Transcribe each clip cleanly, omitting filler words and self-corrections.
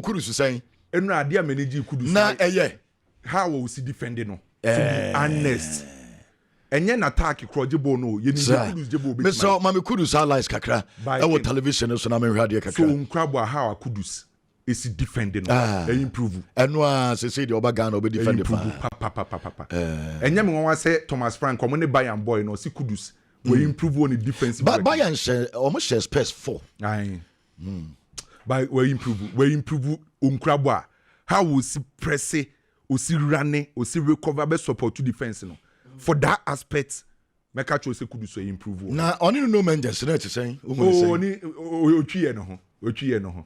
Kudus saying enu ade a manage Kudus na how will see defending no to be honest enye na attack krojebo no ye ni Kudus jebo be Mr. Mami Kudus highlights kakra e television so na me hwade kakra so nkrabo how Kudus is defending no improve eno a say the oba Ghana obe defend pa enye me won say Thomas Frank omo ne Bayern boy no si Kudus we improve on the defensive Bayern almost share space 4 by we improve nkrabo a how we see press o si run o si recover be support to defense no for that aspect make a choose Kudus we improve na oni no Mendes na say oni otwiye no ho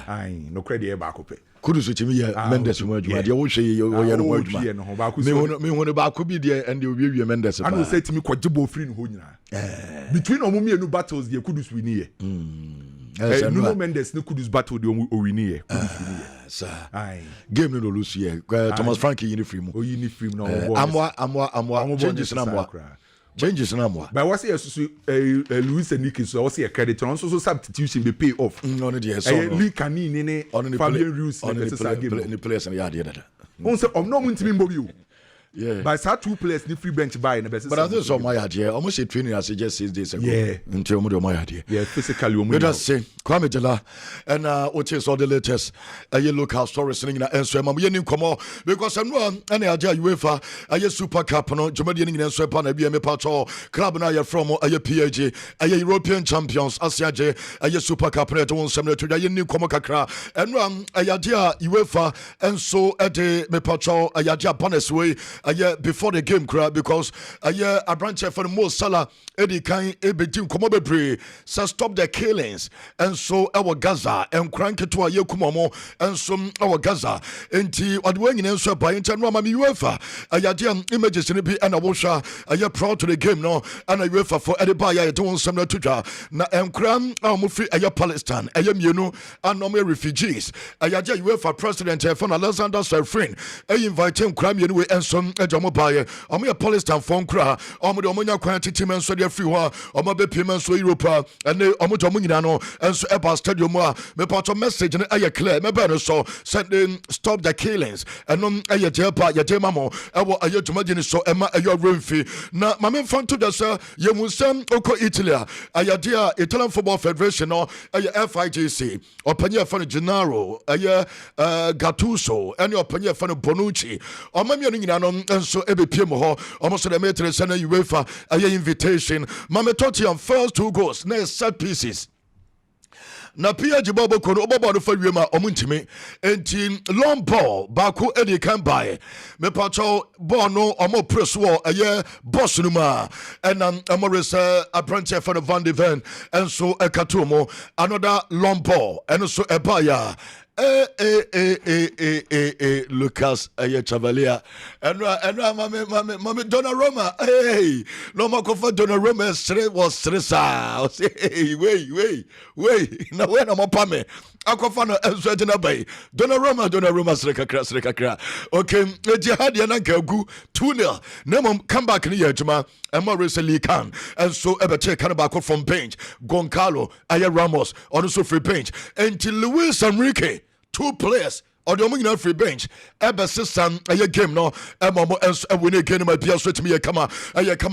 ai no credit e ba ko pe Kudus chimi ye Mendes mo adwuma de wo hwe ye no adwuma me hu ba ko bi de and de obi Mendes ba I know say timi kwagebo free no ho nyina between omumienu battles de Kudus win here no Mendes no Kudus battle de o win here Kudus win here ai game no lose here Thomas Frank uniform o uniform no amwa changes na amwa but what say Luis Enrique so what say a credit on so substitution be pay off no dey so Lee Canini ne Fabian Ruiz on the players and ya dey on say no ntimi mbobi o yeah by sa two players ni free bench buy na be say but I think so my idea almost a training as just 6 days ago until my idea physically let us say Kwame Jela and what is all the latest local stories in na enso am ye nkomo because no and aja UEFA Super Cup no jomadi ni enso pa na bia me pacho club na ye from PAG European champions asiaje Super Cup na to nsem na to ye nkomo kakra and no aja UEFA enso ede me pacho aja bonus way before the game crowd because a branch for the most Salah Eddie Kan Ebedi Komo Bebre so stop the killings and so our Gaza and crank it to a Yekumomo and some our Gaza enti odwen in so by internal mama UEFA ayadiam images in be and a washer proud to the game no and a UEFA for Edibaya don't some to na enkram amufri Palestine mienu and no refugees ayadia UEFA president for Alexander Serfrin invite him crime mienu and some ejomo baye omo Palestine phone kra omo de omonya kwan tetem enso de free ho omo be pim enso Europa and omo jomo nyina no enso eba stadium a me part message no clear me be no so sending stop the killings and no jepa ye jema mo ewo jomagini so ema remfi na mame fanto de so ye musam oko Italy ayadia Italian Football Federation no FIGC opanye fa no Gennaro Gattuso and opanye fa no Bonucci omo mi no nyina no enso ebepiem ho almost the metre send UEFA invitation mame toti on first 2 goals na set pieces na PAG Bobo kono obobo no fa wiema omuntimi enti long ball bako edi kan bae me pacho ball no omo press wo boss no ma enam amoresa apprentice for Van de Ven enso ekatomo another long ball enso ebaya Lucas Chavalia and mame Donnarumma no makofa Donnarumma was stressa hey wait na when am pame akofa no enso agina bai Donnarumma srekakra okay jihad ya na gagu 2-0 na come back ni yejuma Emma recently can and so ebete can back from bench Goncalo Ramos on so free bench until Luis Enrique 2 players or the omina free bench ebe system game no emomo enso win again my bia so timi kama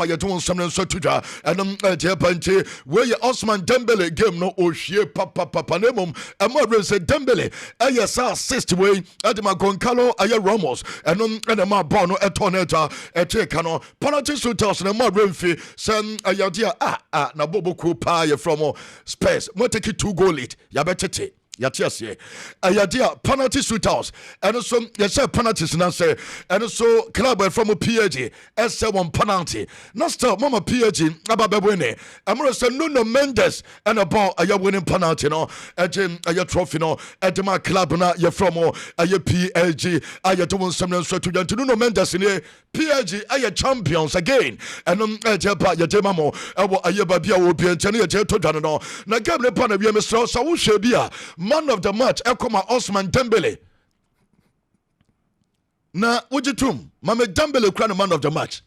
you don some so tuja and jepanti where Osman Dembele game no ohie papa nemum emo say Dembele sa assist way adima Goncalo Ramos and ma ball no etoneta take no penalty shootouts na ma remfi sem ayadia na bobo ku pa from Spurs mo take 2 goal lead ya betete Yatiasie ayadia penalty shootouts and so yes penalties na say and so club from PAG S1 penalty not stop mama PAG ababewene amro say no Mendes and a ball winning penalty no agem trophy no edema club na ye from PAG don some so to no Mendes ne PAG champions again and ejepa yejema mo ewo ayeba bia obi enchene ye to dwan no na game ne pa na wi mesro so wo hwe bia man of the match ekoma Osman Dembele na ujitum mame Dembele kra no man of the match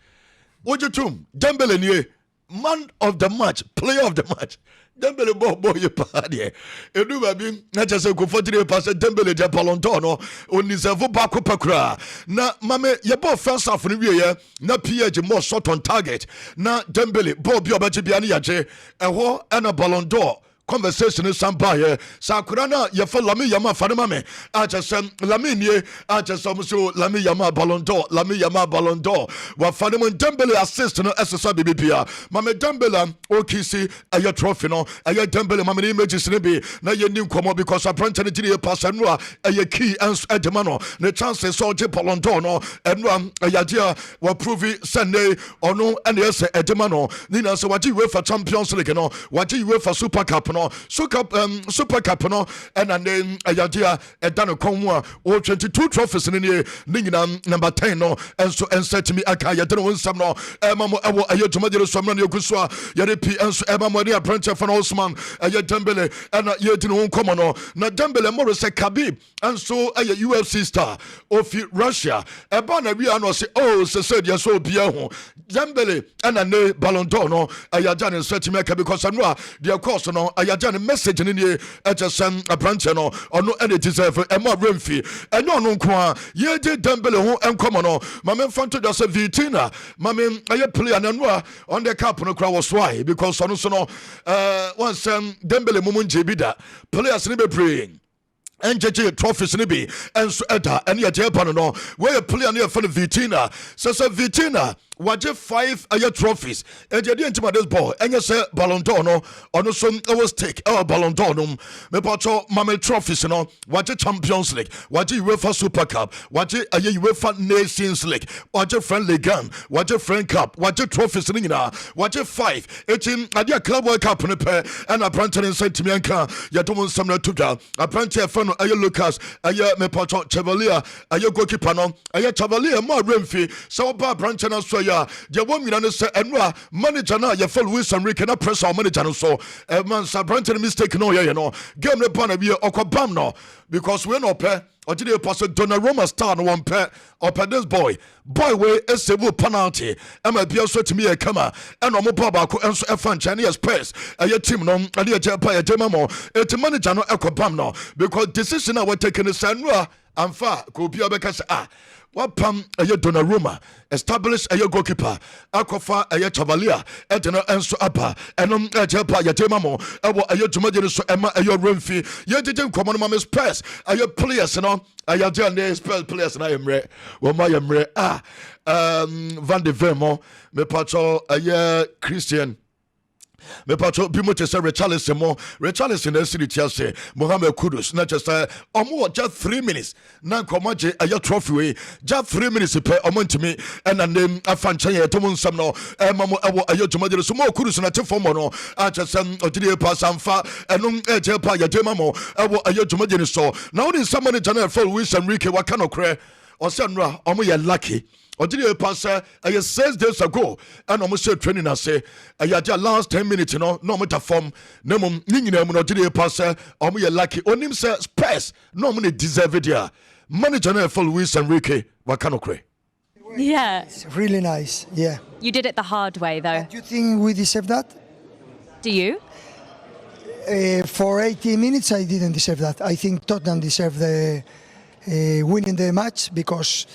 ujitum Dembele nie man of the match, player of the match. Dembele boy you party. Edu baby na chese ko 43% Dembele de Ballon d'Or no oniserve ba ko pakra. Na mame ye bo first half no wie ye na PSG more shot on target. Na Dembele bo bi obache bia ne yache. Eho na Ballon d'Or conversation is somebody Sakurana Yafa Lami Yama Fanamame Achasem Laminie Achasam Lami Yama Ballon d'Or Lami Yama Ballon d'Or wa Fanamon Dembele assist no SSA BBPA Mame Dembele okisi aya trophy no aya Dembele mame images ne bi na ye nim komo because apprentice ne gye pass no aya key and edemano ne chances so je Ballon d'Or no eno aya dia wa prove Sunday ono ene yes edemano ni na so waji UEFA Champions League no waji UEFA Super Cup Super Cup no and then ayadia edano konwa o 22 trophies ni number 10 no and set me aka yedano nsam no mamo ewo ayetuma de so amna yekuso a yare pi enso mamo de apprentice fan Osman Dembele and yedino nkomo no na Dembele more se Khabib and so UFC star of Russia eba na wi ano se se dia so bia ho Dembele and ne Ballon d'Or no ayaja ne set me aka because no dia course no ayaja message ni HSM apprentice no ono ene deserve e mo remfi enyo ono nko a ye de Dembele ho enkomo no mame fanto just Vitina mame aye player na no a on the cap no kra was why because ono so no once Dembele mumunje bida players ni be praying NJJ trophies ni bi enso eda ene ye jepa no we player na for Vitina so Vitina waje 5 aye trophies ejedi entima this ball enye se Ballon d'Or no ono so was take Ballon d'Or no me pacho mame trophies no waje Champions League waje UEFA Super Cup waje aye UEFA Nations League waje Friendly Game waje Friend Cup waje trophies ni nyina waje 5 etim ade Club World Cup ne pe and apprentice sentimi anka yedom nsam na tuga apprentice fan aye Lucas aye me pacho Chevalier aye goalkeeper no aye Chevalier ma remfi so ba apprentice na so ya je wo mina no se enwa manager na ye follow Luis Enrique na pressure manager no so man apprentice mistake no ye no game ne pa na bi okobam no because we no pay Ojide pass Donnarumma star no one pair up at this boy we a civil penalty Emma bia so to me e kama and no mo ba ko enso e fan Chinese press aye team no ade e jepa e jema mo et manager no ekobam no because decision na we taking is anwa amfa ko bia be kasa wapam aye Donnarumma establish aye goalkeeper akofa aye Chevalier edena enso apa enom ejepa yetema mo ewo aye tumaje so ema aye remfi yejeje nkomo no mames press aye players no aye jane spell players na yemre wo ma yemre Van de Vermo me pacho aye Christian me pacho bi mo chese Richarlison na siri Chelsea Mohamed Kudus na chese omo just 3 minutes na komaje aye trophy we just 3 minutes pe omo ntimi and name afanchan ye to nsam no mamo ewo aye tumaje so mo Kudus na tefo mo no a chese odire pass amfa enum eje pa ye jema mo ewo aye tumaje so na woni somebody channel for Luis Enrique waka no kre o se nra omo ye lucky Odile passer 6 days ago and almost training I say last 10 minutes no meta form no mum nyina mu odile passer omo ye lucky onim say Spurs no mo deserve it ya manager na for Luis Enrique wakanokre. Yeah, it's really nice. Yeah, you did it the hard way though. Do you think we deserve that? Do you? For 80 minutes I didn't deserve that. I think Tottenham deserved the winning the match because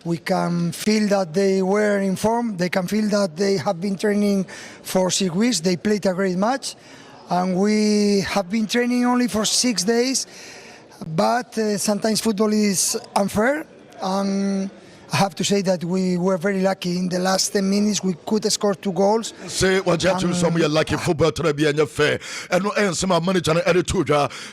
we can feel that they were in form. They can feel that they have been training for 6 weeks. They played a great match. And we have been training only for 6 days. But sometimes football is unfair. And I have to say that we were very lucky. In the last 10 minutes, we could score 2 goals. Say what you have to some lucky football to be in fair. And no answer my manager and editor.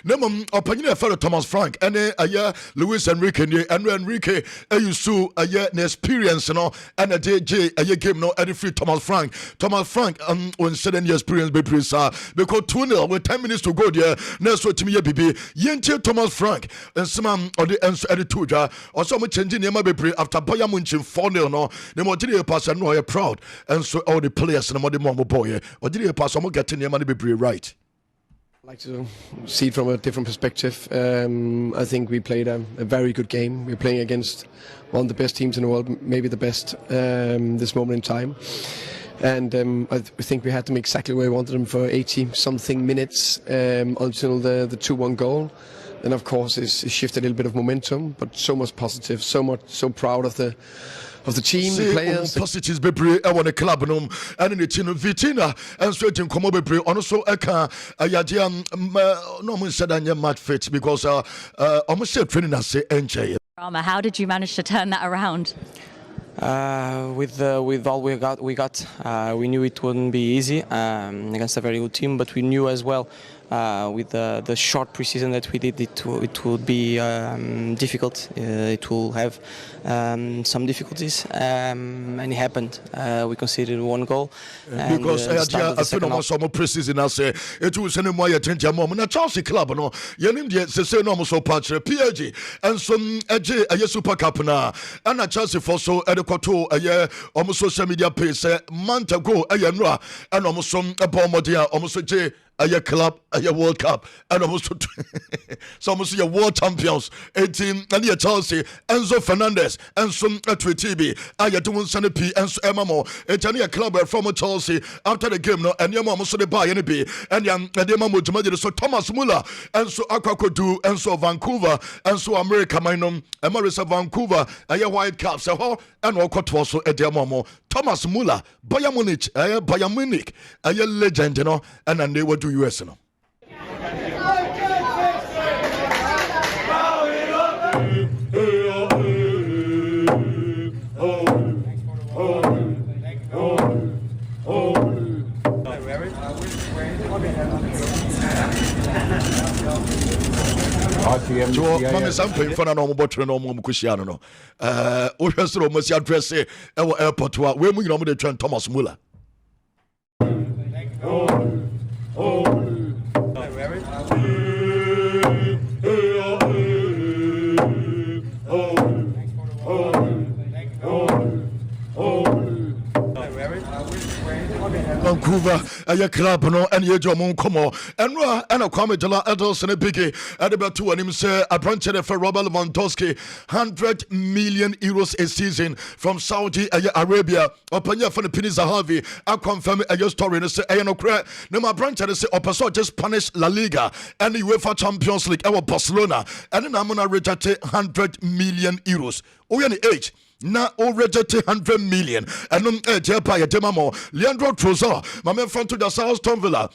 Nemum opinion fellow Thomas Frank and a year Luis Enrique and Enrique you so a year experience no and a DJ a year game no edit free Thomas Frank on 7 years experience be prisa because 2-0 with 10 minutes to go there next what to me BB Yente Thomas Frank and some or the answer editor or some changing name be after Bayern Munich 4-0 no the Modric pass and no proud and so all the players and the Momo boy Modric pass some getting their money be right. I like to see it from a different perspective. I think we played a very good game. We're playing against one of the best teams in the world, maybe the best this moment in time. And I think we had them exactly where we wanted them for 80-something minutes until the 2-1 goal. And of course, it shifted a little bit of momentum, but so much positive, so proud of the team, the players. Positives bebre I want a club no and in the team Vitina and straight in Komo bebre also eka ayadia no mun said anya match fit because almost said training as say enche. How did you manage to turn that around? With all we got, we knew it wouldn't be easy against a very good team, but we knew as well with the short preseason that we did, it would be difficult. It will have some difficulties, and it happened. We conceded 1 goal. Because I feel almost some preseason I say it was any more attention mom na Chelsea club no yenim de say no so patch PG and some eje a super cup na and Chelsea for so edekwato a almost social media page say month ago ayenra and almost some abomodia almost je a club, a World Cup, and almost so almost your world champions. 18 and your Chelsea, Enzo Fernandez, and some Twitibi, Ayatun Sanapi, and Emamo, a club from Chelsea after the game, no, and your mom also the buy any be, and young Ademamu Jamadi, so Thomas Muller, and so Aquacodu, and so Vancouver, and so America, Minum, and Marissa Vancouver, and your White Caps, and Okotwaso at their momo, Thomas Muller, Bayern Munich, a legend, you know, and then they were to US no. Mama something for no more no more Kusiano no. Oshiro must address our airport where we normally turn Thomas Muller. Vancouver, a club no, and ye Jomon Como, and a Comedala Adults and a biggie, at about 2 and him say a branch for Robert Lewandowski, 100 million euros a season from Saudi Arabia, Opanya for the Piniza Harvey. I confirm a story and say, I know, no, my branch and say, Opaso just punish La Liga and the UEFA Champions League, our Barcelona, and then I'm gonna reject 100 million euros. Oh, any age. Na already 100 million and Jepa Demamo Leandro Trossard my man front to the Aston Villa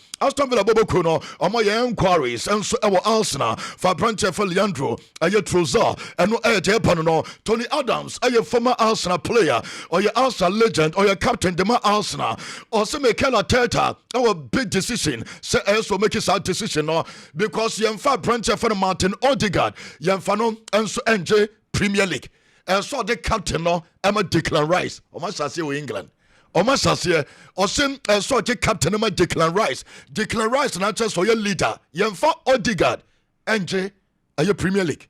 Bobo Kuno on my inquiries and so our Arsenal for branch for Leandro Trossard and no Jepa Tony Adams a former Arsenal player or your Arsenal legend or your captain Dema Arsenal or some Mikel Arteta our big decision say also make a sad decision no because you for branch for Martin Odegaard Yamfano and so NJ Premier League. And so the captain no, Emma Declan Rice. O ma sase o England. O ma sase o sim and so the captain Emma Declan Rice. Declan Rice na just for your leader. Yemfa Odegaard. NJ are your Premier League.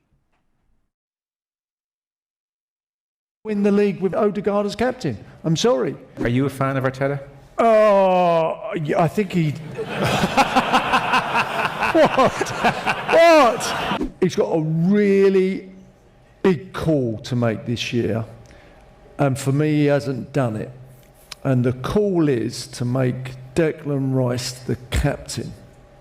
Win the league with Odegaard as captain. I'm sorry. Are you a fan of Arteta? Oh, I think he. What? He's got a really big call to make this year, and for me he hasn't done it, and the call is to make Declan Rice the captain.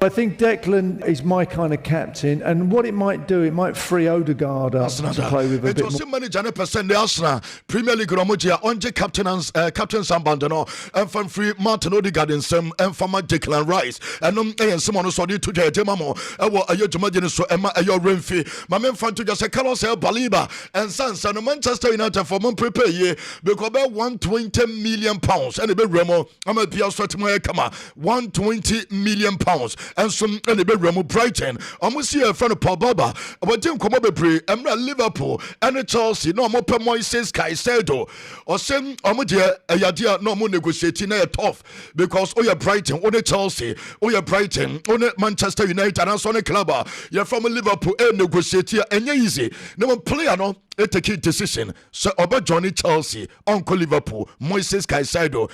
I think Declan is my kind of captain, and what it might do, it might free Odegaard up to play with a bit more. It was manager 100% the Arsenal Premier League Romogia on the captain Sambandano and from free Martin Odegaard and some and from Declan Rice and someone who saw it today Demamo ayo Jumajin so Emma ayo Renfi my men fan to just Carlos Baliba and Sansa Manchester United for mon prepare ye because about 120 million pounds and a bit Remo I'm a Pia Sotimoya Kama 120 million pounds and some and a bit Remo Brighton almost see a friend of Paul Baba but Tim come up pre Emra Liverpool and Chelsea no more per Moises Caicedo or same Omodia Ayadia no more negotiating tough because oh Brighton on Chelsea oh Brighton on Manchester United and so on a club you're from Liverpool and negotiate and easy no player no take a decision so about Johnny Chelsea Uncle Liverpool Moises Caicedo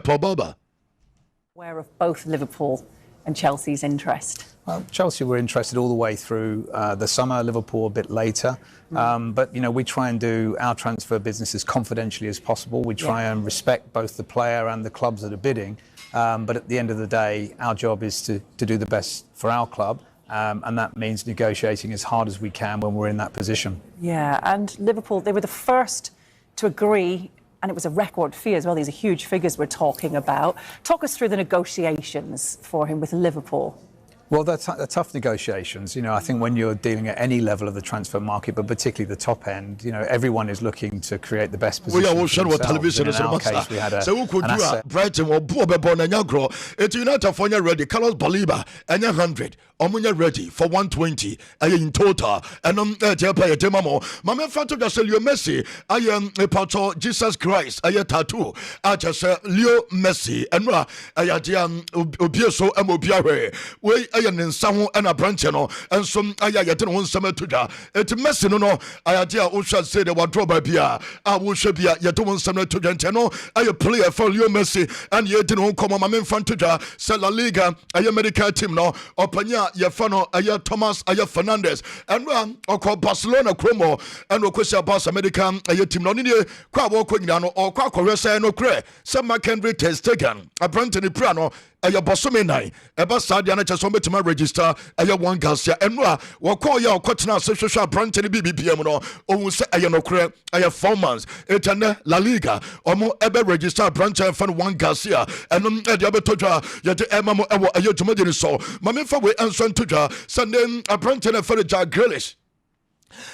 Paul Baba aware of both Liverpool and Chelsea's interest. Chelsea were interested all the way through the summer, Liverpool a bit later. But, you know, we try and do our transfer business as confidentially as possible. We try and respect both the player and the clubs that are bidding. But at the end of the day, our job is to do the best for our club. And that means negotiating as hard as we can when we're in that position. Yeah, and Liverpool, they were the first to agree, and it was a record fee as well. These are huge figures we're talking about. Talk us through the negotiations for him with Liverpool. Well, they're tough negotiations. You know, I think when you're dealing at any level of the transfer market, but particularly the top end, you know, everyone is looking to create the best position. We are watching what television is about. So we could do Brighton or Bobebon and Yagro. It's United for ready. Carlos Baliba and 100. Omunya ready for 120 in total. And Japa Demamo. Mama Fanto Leo Messi. I am a patro Jesus Christ. I tattoo. I just Leo Messi. And I am Obieso and Obiare. We and some and a branch and some I get on summer to da. It's Messi no I should say the wardrobe by Bia. I will should be yet on summer to Genteno. I play for Leo Messi and yet didn't come on my main front to da. Sella Liga. I am medical team no. Opanya Yafano. I Thomas. I Fernandez and or call Barcelona Chromo and Okosia Barca Medical. I team no need kwa walking down or kwa Coresa no cre. Some McHenry test taken. A branch in the Prano. Aya bosome nai eba sadia na cheso betima register aya one Garcia enwa wo call ya okotena social branch ni BBPM no ohun se aya no kre aya 4 months etane La Liga omo ebe register branch and fan one Garcia enum e dia betodwa ye de emamo ewo aya tumade so mame fa we enso ntodwa sanden a branch na fa ja Grealish.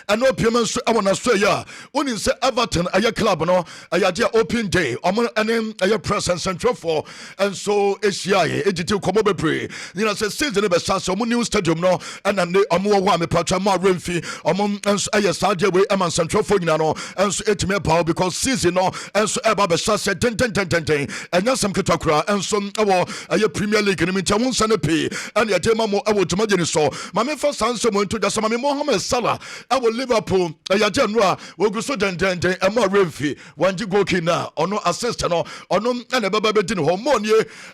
And no payments I want to say, yeah. When you say Everton, a club, no, a dear open day, and then a press and central for, and so ACI, AGT Komobe Pre. You know, say, since the best so new stadium, no, and then the Amu Wami Patra Mar Renfi, among us, a Sadia way, Eman Central for Nano, and so it may power because season, no, and so Eba Bessas, 10, and now some Katakra, and some a Premier League, and I won't send a pay, and your Demamo, I would imagine so. My first answer went to the Samami Mohammed Salah. Our Liverpool, a Janua, will go so and more Renfi, one you go kina, or no assistant, or no, and a baby didn't hormone,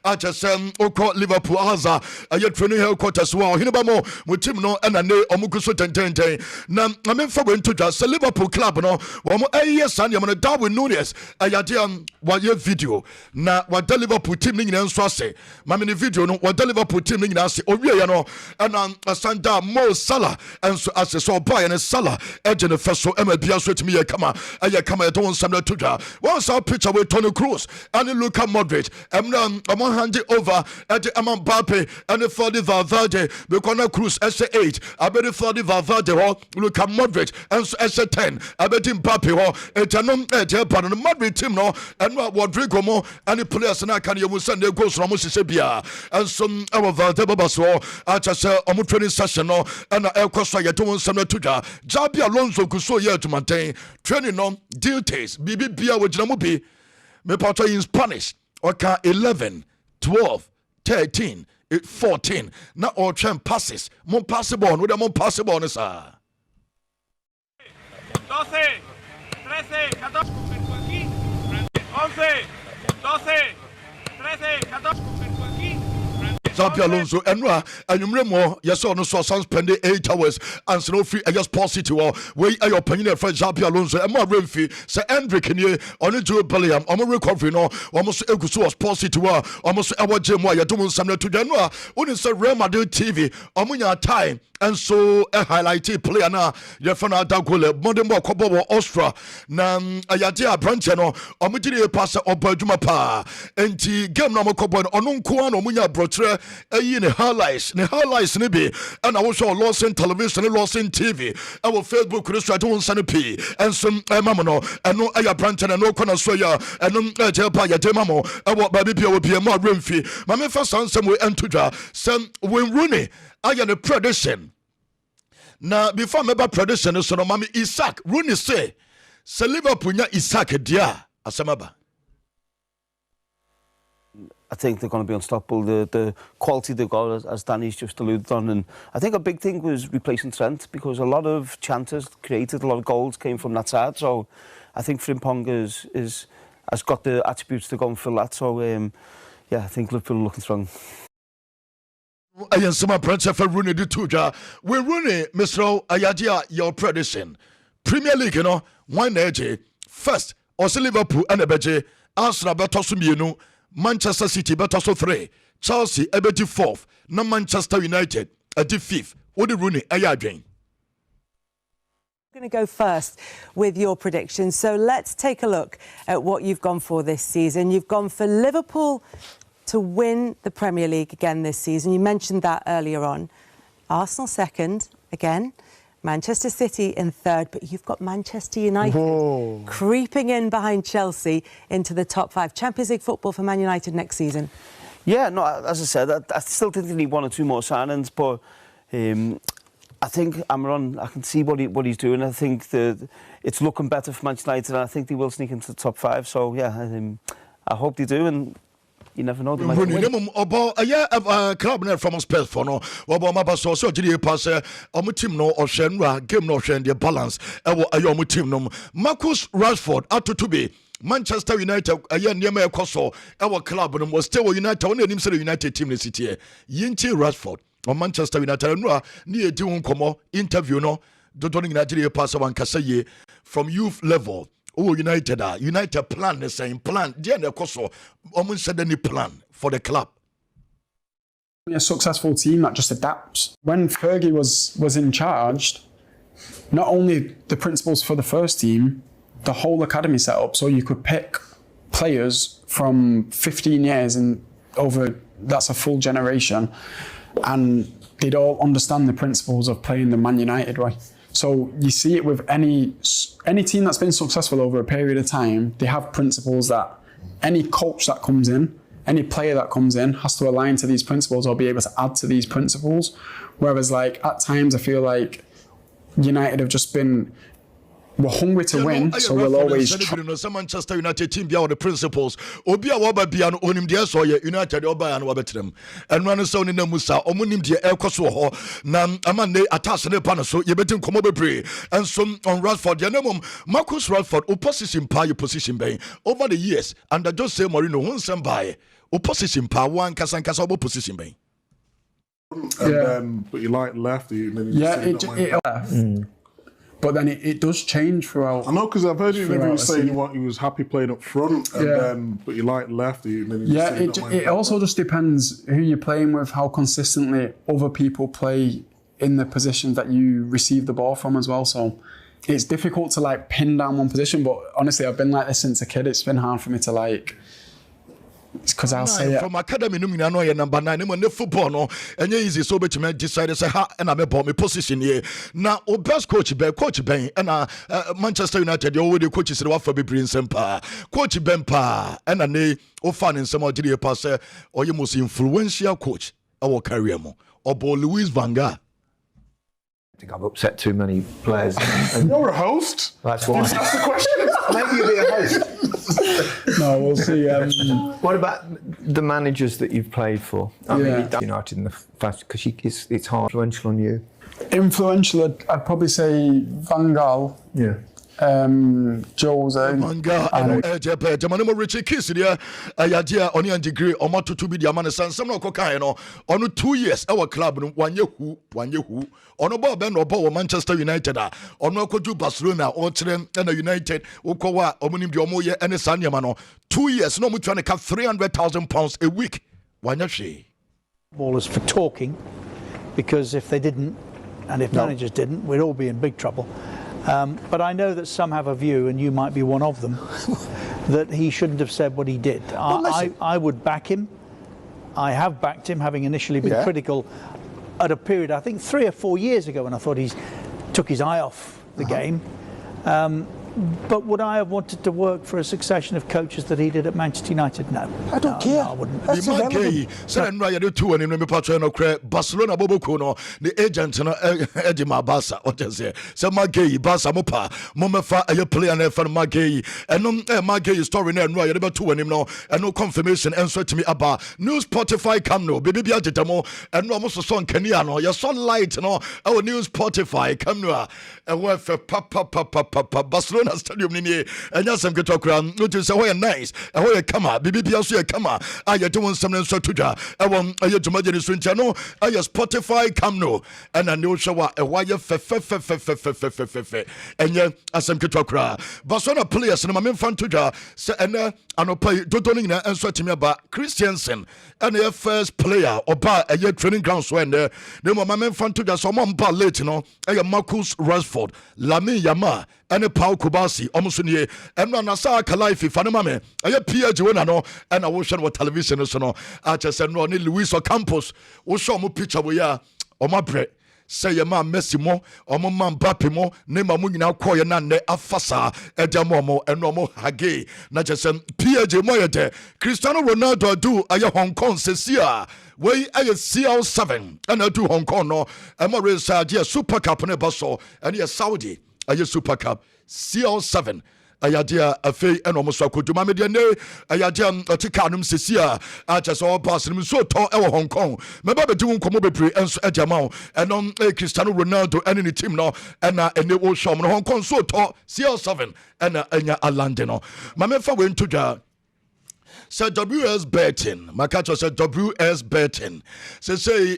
I just call Liverpool Aza, a yet training headquarters, well, Hinabamo, with Timno and a name, or Mukuso Tente. Now, I'm in for to just a Liverpool club, no, one a year, Sunday, I'm on a Darwin Nunes, a Yadian, what your video. Now, what the Liverpool team in Swase, Mammy video, no, what the Liverpool team in Nasi, or Riano, and a Sanda Mo Salah, and so as I saw by and a Salah, edge in the first so MLB sweat me a come I don't send to that. Once our picture with Tony Cruz and Luka Modric, I'm hand it over at the Amman Bape and the 40 Valverde, because Cruz SA8, I bet the 40 Valverde or Luka Modric and SA10, I bet him Bape or Etanum Etiapan and the Madrid team no, and Rodrigo Mo and the players and I can you send their goals from Mississippi and some our Valdeba Basso, I just say on training session no, and El Costa, you don't send to that. Jabi Alonso could so here to maintain training on duties. BB Bia with Jamubi, me pato in Spanish. Okay, 11, 12, 13, 14. Now all train passes. Mon passable, with a mon passable, sir. 12, 13, 14, 11, 12, 13, 14. Zabi Alonso and you remember yes or no so spend 8 hours and so free I just positive way your opinion for Zabi Alonso and more Renfi say Hendrick in on Joe Bellingham on recovery no almost Egusu was positive almost our gym why you doing something to January when say Real Madrid TV omunya time and so a highlight player na your fan dagole modern ball kobo Austria na ayade branch no omudiri pass obaduma pa enti game na mokobo onunko na omunya brotre in the highlights ni be and I was show Lawson television Lawson TV our Facebook Christian don't send p and some mamono and no aya branch and no corner so ya and no jepa ya demamo our baby will be a more Renfi my first answer we enter some when Rooney I am a prediction now before me prediction so no mami Isaac Rooney say Liverpool nya Isaac dia asamaba. I think they're going to be unstoppable. The quality they've got, as Danny's just alluded on, and I think a big thing was replacing Trent because a lot of chances created, a lot of goals came from that side. So I think Frimpong has got the attributes to go and fill that. So yeah, I think Liverpool are looking strong. Ayen Sima Prince for Rooney di Tuja. We Rooney, Mr. Ayadia, your prediction. Premier League, you know, one AJ. First, also Liverpool and Ebeje. Arsenal better so Manchester City better so 3. Chelsea ebeti 4th. No Manchester United at the 5th. What the Rooney Ayading? I'm going to go first with your predictions. So let's take a look at what you've gone for this season. You've gone for Liverpool to win the Premier League again this season. You mentioned that earlier on. Arsenal second, again. Manchester City in third, but you've got Manchester United creeping in behind Chelsea into the top 5. Champions League football for Man United next season. Yeah, no, as I said, I still think they need 1 or 2 more signings, but I think Amaron, I can see what he's doing. I think that it's looking better for Manchester United, and I think they will sneak into the top 5. So yeah, I hope they do, and you never know. They might win. Club from Spurs for no. Maba so GD pass team no or game no the balance. Team no. Marcus Rashford to be Manchester United near Koso our club was still United only United team this city. Yinti Rashford or Manchester United near doing interview no. Don't Nigeria pass one Kasaye from youth level. Oh, United plan the same plan. Diana Koso almost said any plan for the club. A successful team that just adapts. When Fergie was in charge, not only the principles for the first team, the whole academy set up so you could pick players from 15 years and over, that's a full generation, and they'd all understand the principles of playing the Man United way. So you see it with any team that's been successful over a period of time. They have principles that any coach that comes in, any player that comes in has to align to these principles or be able to add to these principles. Whereas like at times I feel like United have just been, we're hungry to win, so we'll always some Manchester United team be the principles. Obia waba be an onim dia so United oba and wabetrem. And run so ni musa omunim dia ekoso ho na amane attack ne pan so ye betin komo bebre. And some on Rashford your name Marcus Rashford opposition pa your position ben over the years under Jose Mourinho won some by opposition pa one kasa opposition ben. And but you like left, But then it does change throughout. I know, because I've heard you saying he was happy playing up front, and then but you like left. It also just depends who you're playing with, how consistently other people play in the positions that you receive the ball from as well. So it's difficult to like pin down one position. But honestly, I've been like this since a kid. It's been hard for me to like. It's because I'll say it. From academy, no, number 9. No football, no, and easy. So, but you decide to say, "Ha," and I'm about my position here. Now, our best coach Ben, and Manchester United, you already coaches the one for be Prince Empa, Coach Ben Pa, and a fan in some other pass, or you most influential coach our career mo, or Louis Van Gaal. I think I've upset too many players. You're a host. That's why. That's the question. Maybe you'll be a host. No, we'll see. What about the managers that you've played for? I mean, United in the fast because it's hard, influential on you. Influential, I'd probably say Van Gaal. Yeah. Jose Manga and Richie Kiss there ayadia oni and degree or to be the man some no kokai no on 2 years our club no one year who on about Ben or Manchester United on no koju Barcelona or Chile and United ukowa omunim di omoye and Sanyama no 2 years no mu trying to cap £300,000 a week one year ballers for talking, because if they didn't and if managers didn't, we'd all be in big trouble. But I know that some have a view, and you might be one of them, that he shouldn't have said what he did. I would back him. I have backed him, having initially been critical at a period, I think 3 or 4 years ago, when I thought he took his eye off the game. But would I have wanted to work for a succession of coaches that he did at Manchester United? No. I don't care. No, I wouldn't. That's Barcelona Bobo no the agent no Edima Barca what you say so Magay Barca mopa momefa a player na fan Magay and no Magay story na no you never two him no and no confirmation and so to me about new Spotify come no baby bia tetamo and no almost so Kenya no your sunlight no our new Spotify come no and we for papa Barcelona Barcelona Stadium ni enya sem keto kra no to say ho nice ho kama bibi bia so kama aye de won sem nso tudwa e won aye dwumaje ni so ntia no aye Spotify Camp Nou ena ne o hwa e wa ye fe enye asem keto kra Barcelona players no ma memfa tudwa se ena anopai dodo ni na enso atimi aba Christiansen ena ye first player oba aye training ground so ene ne mo ma memfa tudwa so mo mpa late no aye Marcus Rashford Lamine Yamal ene Paul Kubasi omuso nie eno na sa aka life fa ne ma me aye PG wona no ena wo hwe no television so no a chese no ne Luis Ocampos wo show mo picture wo ya o ma bre say ye ma Messi mo omo ma Mbappe mo ne ma mo nyina koye na ne afasa edemo mo eno mo hage na chese PG mo ye de Cristiano Ronaldo do aye Hong Kong sesia we aye CL7 and do Hong Kong no emo resage Super Cup ne baso and ye Saudi aye Super Cup CL7 ayadia afei eno mo so akoduma me de ne ayadia otika anum sesia a chese o pass nim so to e wo Hong Kong me ba be di nkomo bepre enso ejama eno Cristiano Ronaldo ene ni team no ena ene wo show mo Hong Kong so to CL7 ena enya alande no ma me fa we ntodwa say WS betting makacho say WS betting say